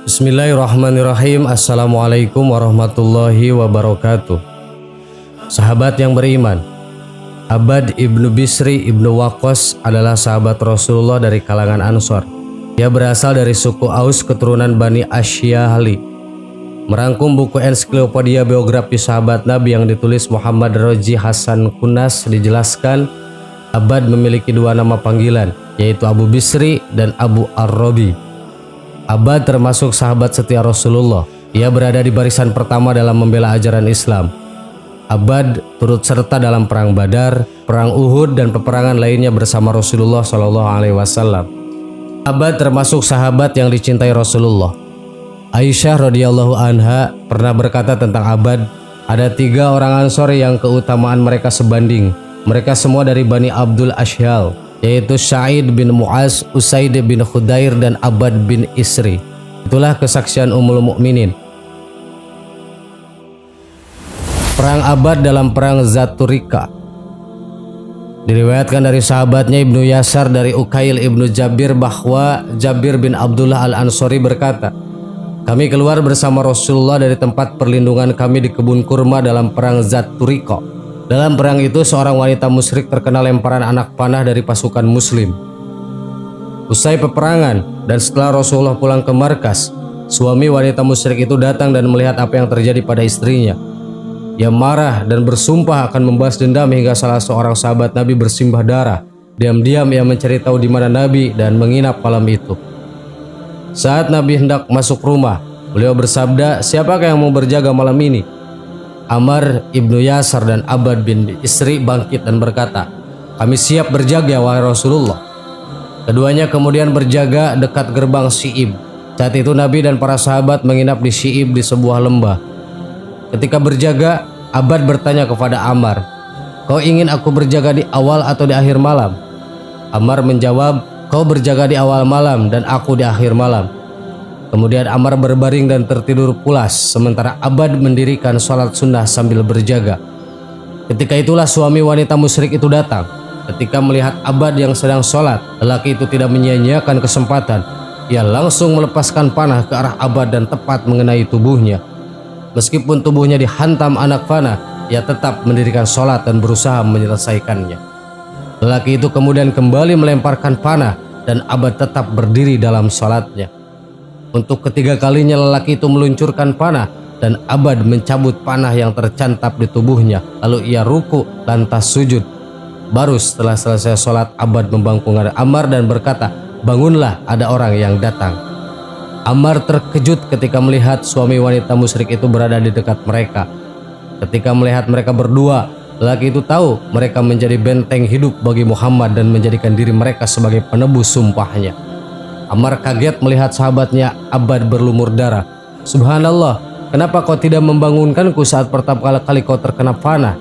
Bismillahirrahmanirrahim. Assalamualaikum warahmatullahi wabarakatuh. Sahabat yang beriman, Abbad ibnu Bisri ibnu Waqqas adalah sahabat Rasulullah dari kalangan Ansor. Dia berasal dari suku Aus keturunan Bani Asyahli. Merangkum buku ensiklopedia biografi sahabat Nabi yang ditulis Muhammad Roji Hasan Kunas dijelaskan, Abbad memiliki dua nama panggilan, yaitu Abu Bisri dan Abu Ar-Rabi. Abbad termasuk sahabat setia Rasulullah. Ia berada di barisan pertama dalam membela ajaran Islam. Abbad turut serta dalam perang Badar, perang Uhud dan peperangan lainnya bersama Rasulullah SAW. Abbad termasuk sahabat yang dicintai Rasulullah. Aisyah radhiyallahu anha pernah berkata tentang Abbad, ada 3 orang Ansor yang keutamaan mereka sebanding. Mereka semua dari Bani Abdul Ashhal, yaitu Sa'id bin Mu'az, Usaid bin Khudair dan Abbad bin Isri. Itulah kesaksian Ummul Mukminin. Perang Abbad dalam perang Zaturika. Diriwayatkan dari sahabatnya Ibnu Yasar dari Ukail Ibnu Jabir bahwa Jabir bin Abdullah Al-Ansori berkata, kami keluar bersama Rasulullah dari tempat perlindungan kami di kebun kurma dalam perang Zaturika. Dalam perang itu seorang wanita musyrik terkena lemparan anak panah dari pasukan muslim. Usai peperangan dan setelah Rasulullah pulang ke markas, suami wanita musyrik itu datang dan melihat apa yang terjadi pada istrinya. Ia marah dan bersumpah akan membalas dendam hingga salah seorang sahabat Nabi bersimbah darah. Diam-diam ia mencari tahu di mana Nabi dan menginap malam itu. Saat Nabi hendak masuk rumah, beliau bersabda, siapakah yang mau berjaga malam ini? Ammar ibnu Yasar dan Abbad bin Isri bangkit dan berkata, kami siap berjaga wahai Rasulullah. Keduanya kemudian berjaga dekat gerbang Syi'ib. Saat itu Nabi dan para sahabat menginap di Syi'ib di sebuah lembah. Ketika berjaga, Abbad bertanya kepada Ammar, kau ingin aku berjaga di awal atau di akhir malam? Ammar menjawab, kau berjaga di awal malam dan aku di akhir malam. Kemudian Ammar berbaring dan tertidur pulas, sementara Abbad mendirikan sholat sunnah sambil berjaga. Ketika itulah suami wanita musyrik itu datang. Ketika melihat Abbad yang sedang sholat, lelaki itu tidak menyia-nyiakan kesempatan. Ia langsung melepaskan panah ke arah Abbad dan tepat mengenai tubuhnya. Meskipun tubuhnya dihantam anak panah, ia tetap mendirikan sholat dan berusaha menyelesaikannya. Lelaki itu kemudian kembali melemparkan panah dan Abbad tetap berdiri dalam sholatnya. Untuk ketiga kalinya lelaki itu meluncurkan panah dan Abbad mencabut panah yang tercantap di tubuhnya. Lalu ia ruku lantas sujud. Baru setelah selesai sholat Abbad membangkungkan Ammar dan berkata, bangunlah, ada orang yang datang. Ammar terkejut ketika melihat suami wanita musyrik itu berada di dekat mereka. Ketika melihat mereka berdua, lelaki itu tahu mereka menjadi benteng hidup bagi Muhammad dan menjadikan diri mereka sebagai penebus sumpahnya. Ammar kaget melihat sahabatnya Abbad berlumur darah. Subhanallah, kenapa kau tidak membangunkanku saat pertama kali kau terkena panah?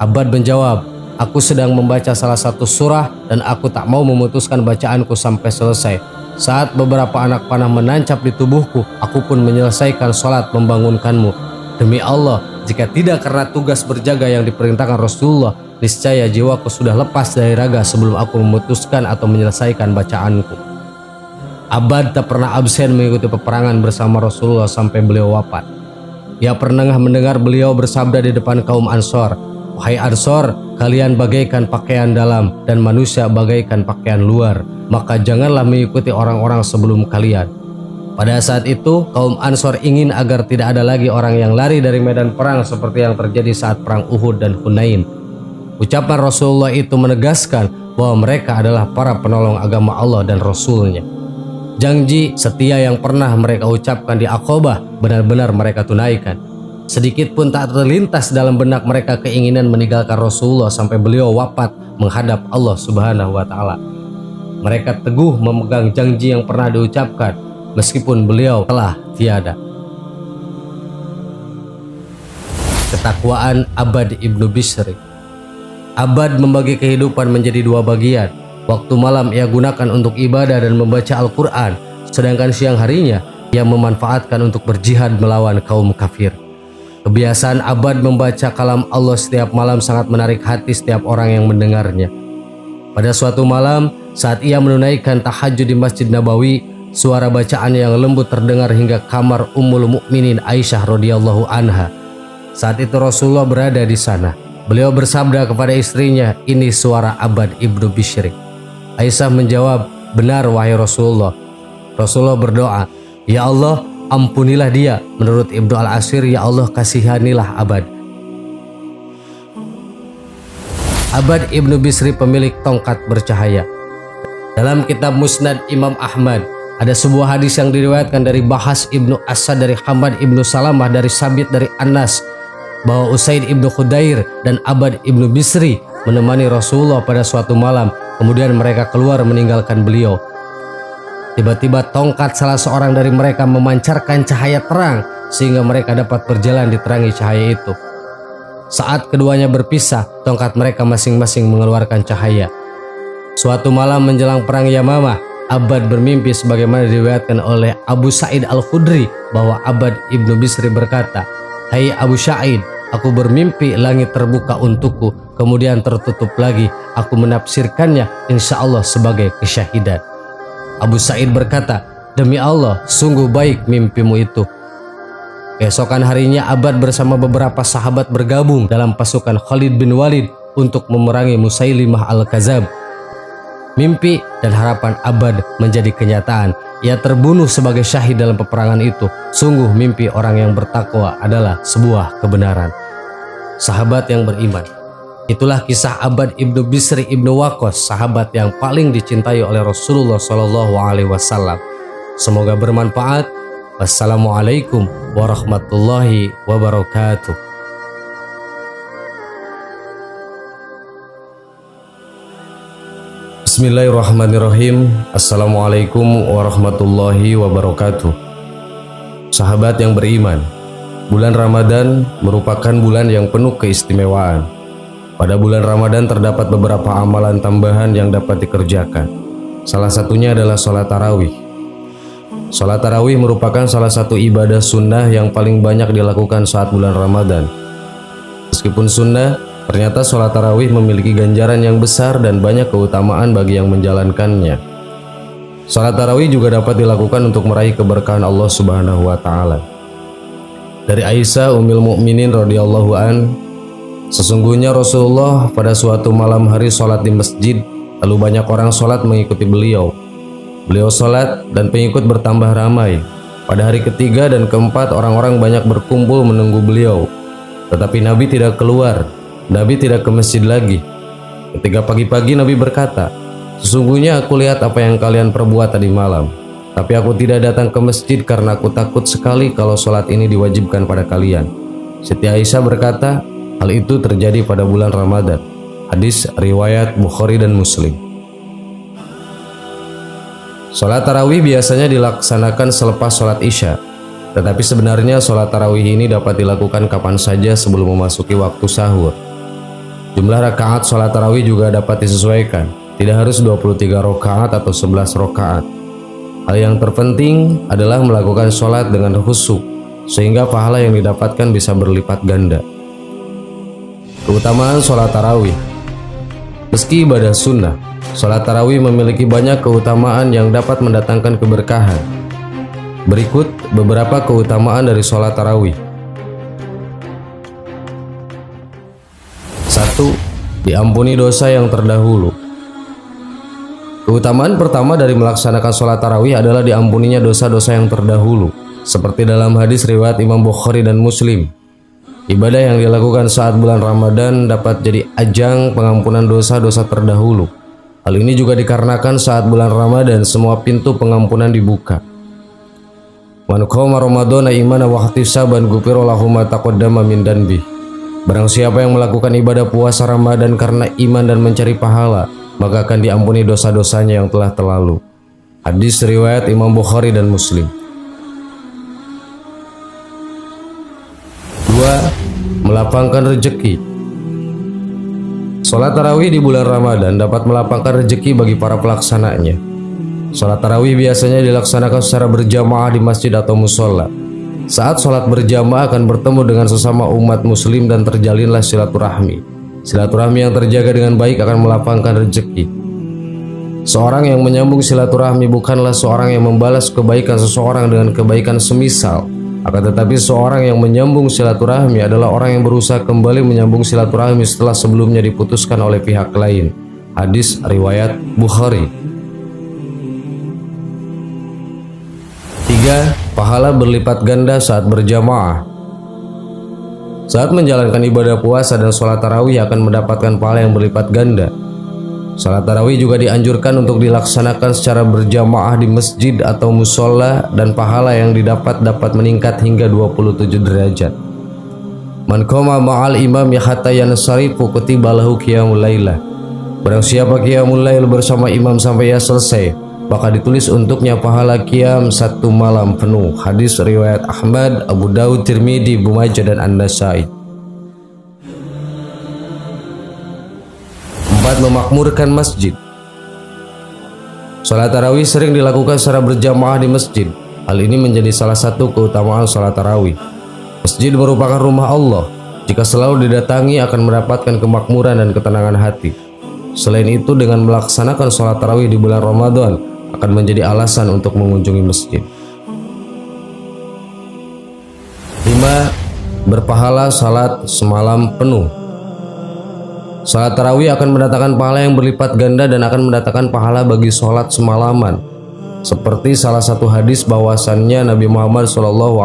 Abbad menjawab, aku sedang membaca salah satu surah dan aku tak mau memutuskan bacaanku sampai selesai. Saat beberapa anak panah menancap di tubuhku, aku pun menyelesaikan sholat membangunkanmu. Demi Allah, jika tidak karena tugas berjaga yang diperintahkan Rasulullah, niscaya jiwaku sudah lepas dari raga sebelum aku memutuskan atau menyelesaikan bacaanku. Abbad tak pernah absen mengikuti peperangan bersama Rasulullah sampai beliau wafat. Ia pernah mendengar beliau bersabda di depan kaum Ansor, wahai Ansor, kalian bagaikan pakaian dalam dan manusia bagaikan pakaian luar, maka janganlah mengikuti orang-orang sebelum kalian. Pada saat itu, kaum Ansor ingin agar tidak ada lagi orang yang lari dari medan perang seperti yang terjadi saat perang Uhud dan Hunain. Ucapan Rasulullah itu menegaskan bahwa mereka adalah para penolong agama Allah dan Rasulnya. Janji setia yang pernah mereka ucapkan di Aqabah benar-benar mereka tunaikan. Sedikit pun tak terlintas dalam benak mereka keinginan meninggalkan Rasulullah sampai beliau wafat menghadap Allah Subhanahu wa Ta'ala. Mereka teguh memegang janji yang pernah diucapkan meskipun beliau telah tiada. Ketakwaan Abbad ibnu Bisri. Abbad membagi kehidupan menjadi 2 bagian. Waktu malam ia gunakan untuk ibadah dan membaca Al-Quran, sedangkan siang harinya ia memanfaatkan untuk berjihad melawan kaum kafir. Kebiasaan Abbad membaca kalam Allah setiap malam sangat menarik hati setiap orang yang mendengarnya. Pada suatu malam, saat ia menunaikan tahajud di Masjid Nabawi, suara bacaan yang lembut terdengar hingga kamar Ummul Mukminin Aisyah radhiyallahu anha. Saat itu Rasulullah berada di sana. Beliau bersabda kepada istrinya, "Ini suara Abbad ibnu Bishr." Aisyah menjawab, "Benar wahai Rasulullah." Rasulullah berdoa, "Ya Allah, ampunilah dia." Menurut Ibnu Al-Asir, "Ya Allah, kasihanilah Abbad." Abbad ibnu Bisri pemilik tongkat bercahaya. Dalam kitab Musnad Imam Ahmad ada sebuah hadis yang diriwayatkan dari Bahas ibnu Asad dari Hamad ibnu Salamah dari Sabit dari Anas bahwa Usaid ibnu Khudair dan Abbad ibnu Bisri menemani Rasulullah pada suatu malam. Kemudian mereka keluar meninggalkan beliau. Tiba-tiba tongkat salah seorang dari mereka memancarkan cahaya terang sehingga mereka dapat berjalan diterangi cahaya itu. Saat keduanya berpisah, tongkat mereka masing-masing mengeluarkan cahaya. Suatu malam menjelang perang Yamamah, Abbad bermimpi sebagaimana diriwayatkan oleh Abu Sa'id Al-Khudri bahwa Abbad ibnu Bisri berkata, "Hai Abu Sa'id, aku bermimpi langit terbuka untukku, kemudian tertutup lagi. Aku menafsirkannya insya Allah sebagai kesyahidan." Abu Sa'id berkata, "Demi Allah, sungguh baik mimpimu itu." Keesokan harinya Abbad bersama beberapa sahabat bergabung dalam pasukan Khalid bin Walid untuk memerangi Musailimah Al-Kazab. Mimpi dan harapan Abbad menjadi kenyataan. Ia terbunuh sebagai syahid dalam peperangan itu. Sungguh mimpi orang yang bertakwa adalah sebuah kebenaran. Sahabat yang beriman. Itulah kisah Abbad ibnu Bisri ibnu Waqqas, sahabat yang paling dicintai oleh Rasulullah SAW. Semoga bermanfaat. Wassalamualaikum warahmatullahi wabarakatuh. Bismillahirrahmanirrahim. Assalamualaikum warahmatullahi wabarakatuh. Sahabat yang beriman, bulan Ramadan merupakan bulan yang penuh keistimewaan. Pada bulan Ramadan terdapat beberapa amalan tambahan yang dapat dikerjakan. Salah satunya adalah sholat tarawih. Sholat tarawih merupakan salah satu ibadah sunnah yang paling banyak dilakukan saat bulan Ramadan. Meskipun sunnah, ternyata sholat tarawih memiliki ganjaran yang besar dan banyak keutamaan bagi yang menjalankannya. Sholat tarawih juga dapat dilakukan untuk meraih keberkahan Allah Subhanahu wa Ta'ala. Dari Aisyah Ummul Mukminin radhiyallahu an, sesungguhnya Rasulullah pada suatu malam hari sholat di masjid, lalu banyak orang sholat mengikuti beliau. Beliau sholat dan pengikut bertambah ramai. Pada hari ketiga dan keempat orang-orang banyak berkumpul menunggu beliau. Tetapi Nabi tidak keluar. Nabi tidak ke masjid lagi. Ketika pagi-pagi Nabi berkata, "Sesungguhnya aku lihat apa yang kalian perbuat tadi malam. Tapi aku tidak datang ke masjid karena aku takut sekali kalau sholat ini diwajibkan pada kalian." Siti Aisyah berkata, hal itu terjadi pada bulan Ramadan. Hadis riwayat Bukhari dan Muslim. Sholat tarawih biasanya dilaksanakan selepas sholat isya. Tetapi sebenarnya sholat tarawih ini dapat dilakukan kapan saja sebelum memasuki waktu sahur. Jumlah rakaat sholat tarawih juga dapat disesuaikan. Tidak harus 23 rakaat atau 11 rakaat. Hal yang terpenting adalah melakukan sholat dengan khusyuk, sehingga pahala yang didapatkan bisa berlipat ganda. Keutamaan sholat tarawih. Meski ibadah sunnah, sholat tarawih memiliki banyak keutamaan yang dapat mendatangkan keberkahan. Berikut beberapa keutamaan dari sholat tarawih. 1. Diampuni dosa yang terdahulu. Keutamaan pertama dari melaksanakan sholat tarawih adalah diampuninya dosa-dosa yang terdahulu. Seperti dalam hadis riwayat Imam Bukhari dan Muslim, ibadah yang dilakukan saat bulan Ramadan dapat jadi ajang pengampunan dosa-dosa terdahulu. Hal ini juga dikarenakan saat bulan Ramadan semua pintu pengampunan dibuka. Man qama Ramadhana imanan wa ihtisaban ghufira lahu ma taqaddama min dhanbi. Barang siapa yang melakukan ibadah puasa Ramadan karena iman dan mencari pahala, maka akan diampuni dosa-dosanya yang telah terlalu. Hadis riwayat Imam Bukhari dan Muslim. 2. Melapangkan rezeki. Sholat tarawih di bulan Ramadan dapat melapangkan rezeki bagi para pelaksananya. Sholat tarawih biasanya dilaksanakan secara berjamaah di masjid atau musola. Saat sholat berjamaah akan bertemu dengan sesama umat muslim dan terjalinlah silaturahmi. Silaturahmi yang terjaga dengan baik akan melapangkan rezeki. Seorang yang menyambung silaturahmi bukanlah seorang yang membalas kebaikan seseorang dengan kebaikan semisal. Akan tetapi seorang yang menyambung silaturahmi adalah orang yang berusaha kembali menyambung silaturahmi setelah sebelumnya diputuskan oleh pihak lain. Hadis riwayat Bukhari. 3. Pahala berlipat ganda saat berjamaah. Saat menjalankan ibadah puasa dan sholat tarawih akan mendapatkan pahala yang berlipat ganda. Salat tarawih juga dianjurkan untuk dilaksanakan secara berjamaah di masjid atau musola dan pahala yang didapat dapat meningkat hingga 27 derajat. Man qama ma'al imam hatta yansarifu kutiba lahu qiyamul lailah. Barang siapa qiyamul lail bersama imam sampai ia selesai, maka ditulis untuknya pahala qiyam 1 malam penuh. Hadis riwayat Ahmad, Abu Daud, Tirmidzi, Ibnu Majah dan An-Nasa'i. Memakmurkan masjid. Salat tarawih sering dilakukan secara berjamaah di masjid. Hal ini menjadi salah satu keutamaan salat tarawih. Masjid merupakan rumah Allah. Jika selalu didatangi akan mendapatkan kemakmuran dan ketenangan hati. Selain itu, dengan melaksanakan salat tarawih di bulan Ramadan akan menjadi alasan untuk mengunjungi masjid. 5. Berpahala salat semalam penuh. Salat tarawih akan mendatangkan pahala yang berlipat ganda dan akan mendatangkan pahala bagi sholat semalaman. Seperti salah satu hadis bahwasannya Nabi Muhammad SAW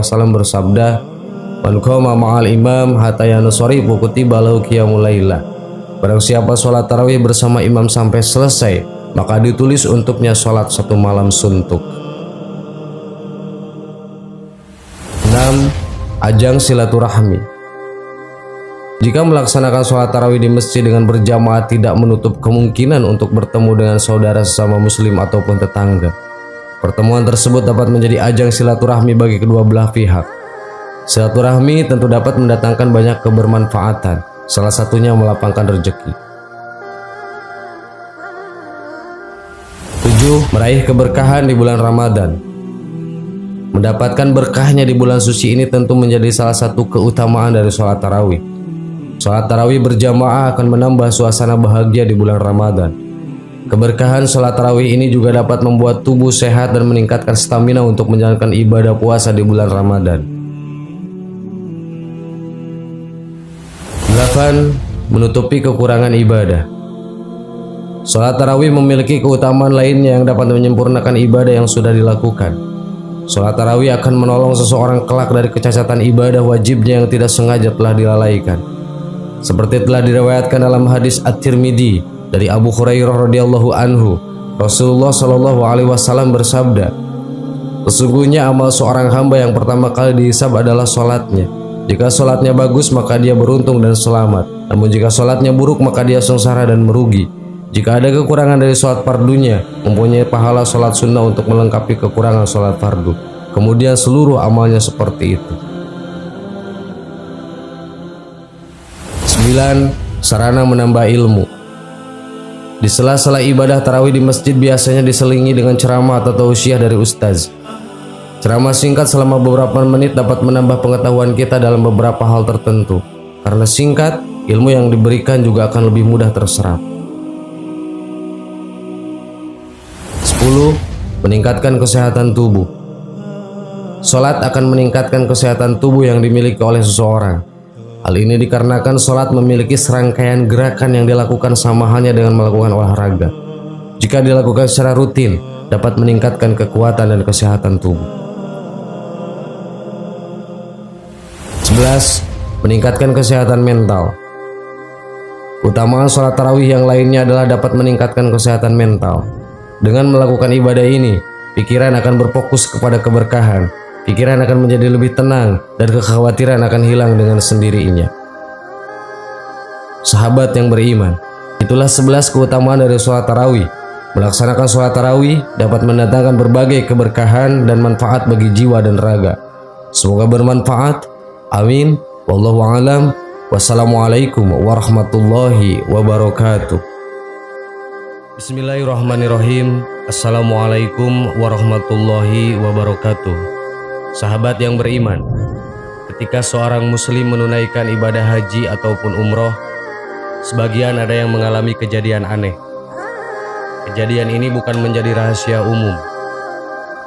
bersabda, "Man qama ma'al imam hatta yansarifu kutiba lahu qiyamul lailah." Barang siapa sholat tarawih bersama imam sampai selesai, maka ditulis untuknya sholat 1 malam suntuk. 6. Ajang silaturahmi. Jika melaksanakan sholat tarawih di masjid dengan berjamaah tidak menutup kemungkinan untuk bertemu dengan saudara sesama muslim ataupun tetangga. Pertemuan tersebut dapat menjadi ajang silaturahmi bagi kedua belah pihak. Silaturahmi tentu dapat mendatangkan banyak kebermanfaatan, salah satunya melapangkan rezeki. 7. Meraih keberkahan di bulan Ramadan. Mendapatkan berkahnya di bulan suci ini tentu menjadi salah satu keutamaan dari sholat tarawih. Sholat tarawih berjamaah akan menambah suasana bahagia di bulan Ramadan. Keberkahan sholat tarawih ini juga dapat membuat tubuh sehat dan meningkatkan stamina untuk menjalankan ibadah puasa di bulan Ramadan. 8. Menutupi kekurangan ibadah. Sholat tarawih memiliki keutamaan lainnya yang dapat menyempurnakan ibadah yang sudah dilakukan. Sholat tarawih akan menolong seseorang kelak dari kecacatan ibadah wajibnya yang tidak sengaja telah dilalaikan. Seperti telah diriwayatkan dalam hadis At-Tirmidzi dari Abu Hurairah radhiyallahu anhu, Rasulullah shallallahu alaihi wasallam bersabda, "Sesungguhnya amal seorang hamba yang pertama kali dihisab adalah sholatnya. Jika sholatnya bagus maka dia beruntung dan selamat. Namun jika sholatnya buruk maka dia sengsara dan merugi. Jika ada kekurangan dari sholat fardunya, mempunyai pahala sholat sunnah untuk melengkapi kekurangan sholat fardu. Kemudian seluruh amalnya seperti itu." 9. Sarana menambah ilmu. Di sela-sela ibadah tarawih di masjid biasanya diselingi dengan ceramah atau tausiah dari ustaz. Ceramah singkat selama beberapa menit dapat menambah pengetahuan kita dalam beberapa hal tertentu. Karena singkat, ilmu yang diberikan juga akan lebih mudah terserap. 10. Meningkatkan kesehatan tubuh. Sholat akan meningkatkan kesehatan tubuh yang dimiliki oleh seseorang. Hal ini dikarenakan sholat memiliki serangkaian gerakan yang dilakukan sama halnya dengan melakukan olahraga. Jika dilakukan secara rutin, dapat meningkatkan kekuatan dan kesehatan tubuh. 11. Meningkatkan kesehatan mental. Keutamaan sholat tarawih yang lainnya adalah dapat meningkatkan kesehatan mental. Dengan melakukan ibadah ini, pikiran akan berfokus kepada keberkahan. Pikiran akan menjadi lebih tenang dan kekhawatiran akan hilang dengan sendirinya. Sahabat yang beriman, itulah 11 keutamaan dari sholat tarawih. Melaksanakan sholat tarawih dapat mendatangkan berbagai keberkahan dan manfaat bagi jiwa dan raga. Semoga bermanfaat. Amin. Wallahu a'lam. Wassalamualaikum warahmatullahi wabarakatuh. Bismillahirrahmanirrahim. Assalamualaikum warahmatullahi wabarakatuh. Sahabat yang beriman, ketika seorang muslim menunaikan ibadah haji ataupun umroh, sebagian ada yang mengalami kejadian aneh. Kejadian ini bukan menjadi rahasia umum,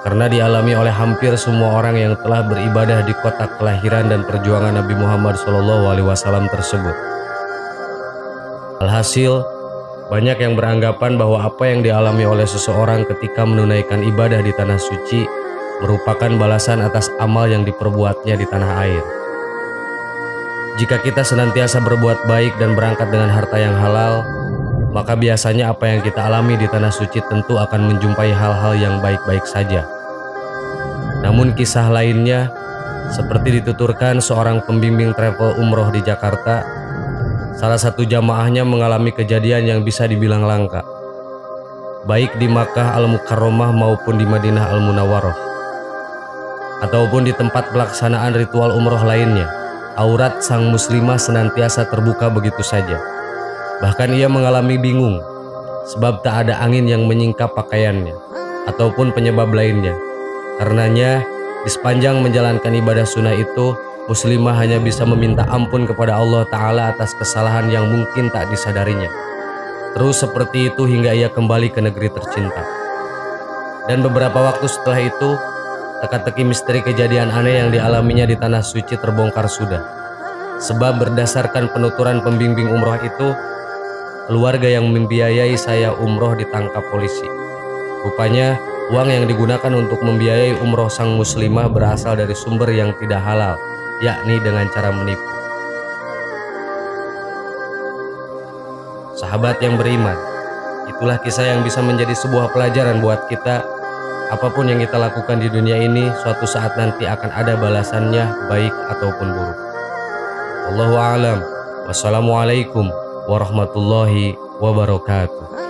karena dialami oleh hampir semua orang yang telah beribadah di kota kelahiran dan perjuangan Nabi Muhammad SAW tersebut. Alhasil, banyak yang beranggapan bahwa apa yang dialami oleh seseorang ketika menunaikan ibadah di tanah suci merupakan balasan atas amal yang diperbuatnya di tanah air. Jika kita senantiasa berbuat baik dan berangkat dengan harta yang halal, maka biasanya apa yang kita alami di tanah suci tentu akan menjumpai hal-hal yang baik-baik saja. Namun kisah lainnya, seperti dituturkan seorang pembimbing travel umroh di Jakarta, salah satu jamaahnya mengalami kejadian yang bisa dibilang langka, baik di Makkah Al-Mukarramah maupun di Madinah Al-Munawwarah, ataupun di tempat pelaksanaan ritual umroh lainnya. Aurat sang muslimah senantiasa terbuka begitu saja. Bahkan ia mengalami bingung, sebab tak ada angin yang menyingkap pakaiannya, ataupun penyebab lainnya. Karenanya, di sepanjang menjalankan ibadah sunnah itu, muslimah hanya bisa meminta ampun kepada Allah Ta'ala atas kesalahan yang mungkin tak disadarinya. Terus seperti itu hingga ia kembali ke negeri tercinta. Dan beberapa waktu setelah itu, teka-teki misteri kejadian aneh yang dialaminya di tanah suci terbongkar sudah. Sebab berdasarkan penuturan pembimbing umroh itu, keluarga yang membiayai saya umroh ditangkap polisi. Rupanya, uang yang digunakan untuk membiayai umroh sang muslimah berasal dari sumber yang tidak halal, yakni dengan cara menipu. Sahabat yang beriman, itulah kisah yang bisa menjadi sebuah pelajaran buat kita. Apapun yang kita lakukan di dunia ini, suatu saat nanti akan ada balasannya, baik ataupun buruk. Wallahu a'lam. Wassalamualaikum warahmatullahi wabarakatuh.